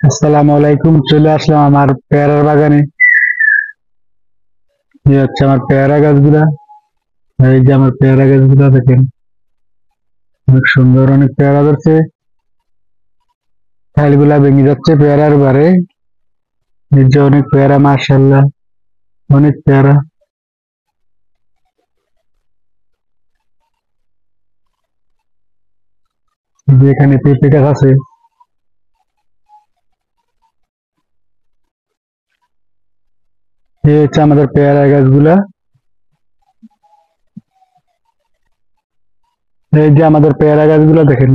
আসসালামু আলাইকুম। চলে আসলাম আমার পেয়ারার বাগানে। এই হচ্ছে আমার পেয়ারা গাছগুলা। এই যে আমার পেয়ারা গাছগুলা দেখেন, অনেক সুন্দর, অনেক পেয়ারা ধরছে। ছাইলগুলা ভেঙে যাচ্ছে পেয়ারার বারে। এই যে অনেক পেয়ারা, মাশাআল্লাহ, অনেক পেয়ারা। এই যে এখানে পেঁপে গাছ আছে। এই হচ্ছে আমাদের পেয়ারা গাছগুলা। এই যে আমাদের পেয়ারা গাছগুলা দেখেন।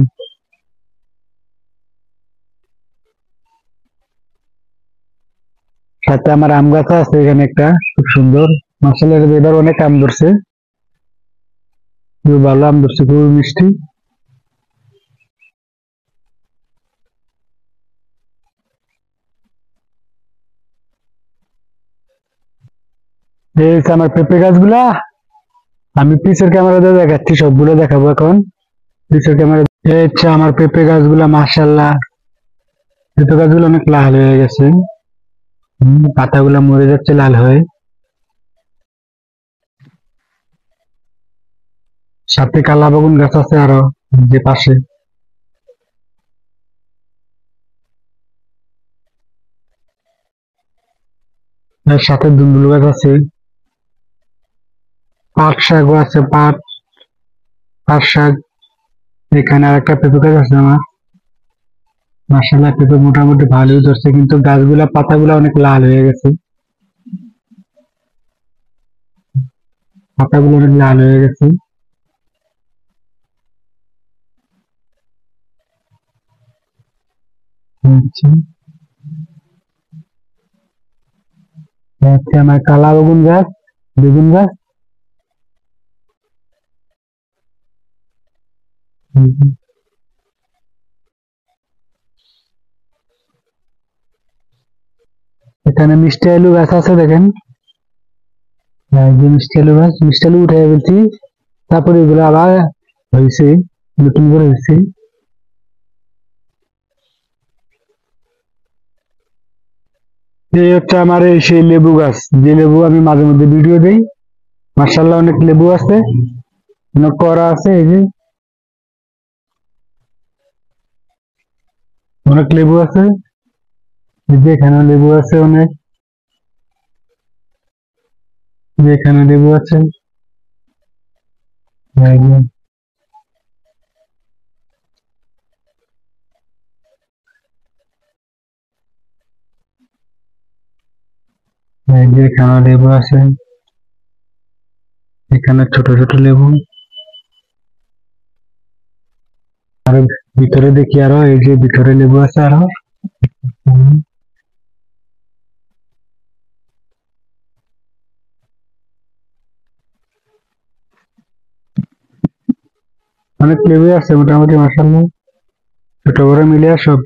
সাথে আমার আম গাছ আছে এখানে একটা, খুব সুন্দর। মাশাআল্লাহ, এবার অনেক আম ধরছে, খুব ভালো আম ধরছে, খুব মিষ্টি। এই হচ্ছে আমার পেঁপে গাছগুলা। আমি পিছের ক্যামেরা দিয়ে দেখাচ্ছি, সবগুলো দেখাবো এখন। পিছের ক্যামেরা। এই হচ্ছে আমার পেঁপে গাছগুলা, মাশাআল্লাহ, পেঁপে গাছগুলো অনেক লাল হয়ে গেছে। পাতাগুলা মরে যাচ্ছে লাল হয়ে। সাথে কালা বেগুন গাছ আছে আরো, যে পাশে। এর সাথে দুন্দুল গাছ আছে। পাট শাকও আছে, পাট পাট শাক। এখানে আর একটা পেঁপে গাছ আছে আমার। মাশাআল্লাহ, পেঁপে মোটামুটি ভালোই ধরছে, কিন্তু গাছগুলা পাতাগুলা অনেক লাল হয়ে গেছে। পাতাগুলো অনেক লাল হয়ে গেছে। আচ্ছা, হচ্ছে আমার কালা বেগুন গাছ, বেগুন গাছ। হুম, এখানে মিষ্টি আলু গাছ আছে দেখেন। এই যে মিষ্টি আলু গাছ, মিষ্টি আলু উঠে ফেলছি। তারপরে এগুলো আবার হয়েছে, নতুন করে হয়েছে। এই হচ্ছে আমার এই সেই লেবু গাছ, যে লেবু আমি মাঝে মধ্যে ভিডিও দিই। মার্শাল্লাহ, অনেক লেবু আছে, অনেক করা আছে। এই যে অনেক লেবু আছে। এই যে এখানে লেবু আছে অনেক। এই যে এখানে লেবু আছে। এই যে এই যে এখানে লেবু আছে। এখানে ছোট ছোট লেবু। আর ভিতরে দেখি আরো, এই যে ভিতরে লেবু আছে আরো। হুম, অনেক লেবু আছে মোটামুটি, মার্শাল্লাহ, ছোট বড় মিলিয়ে সব।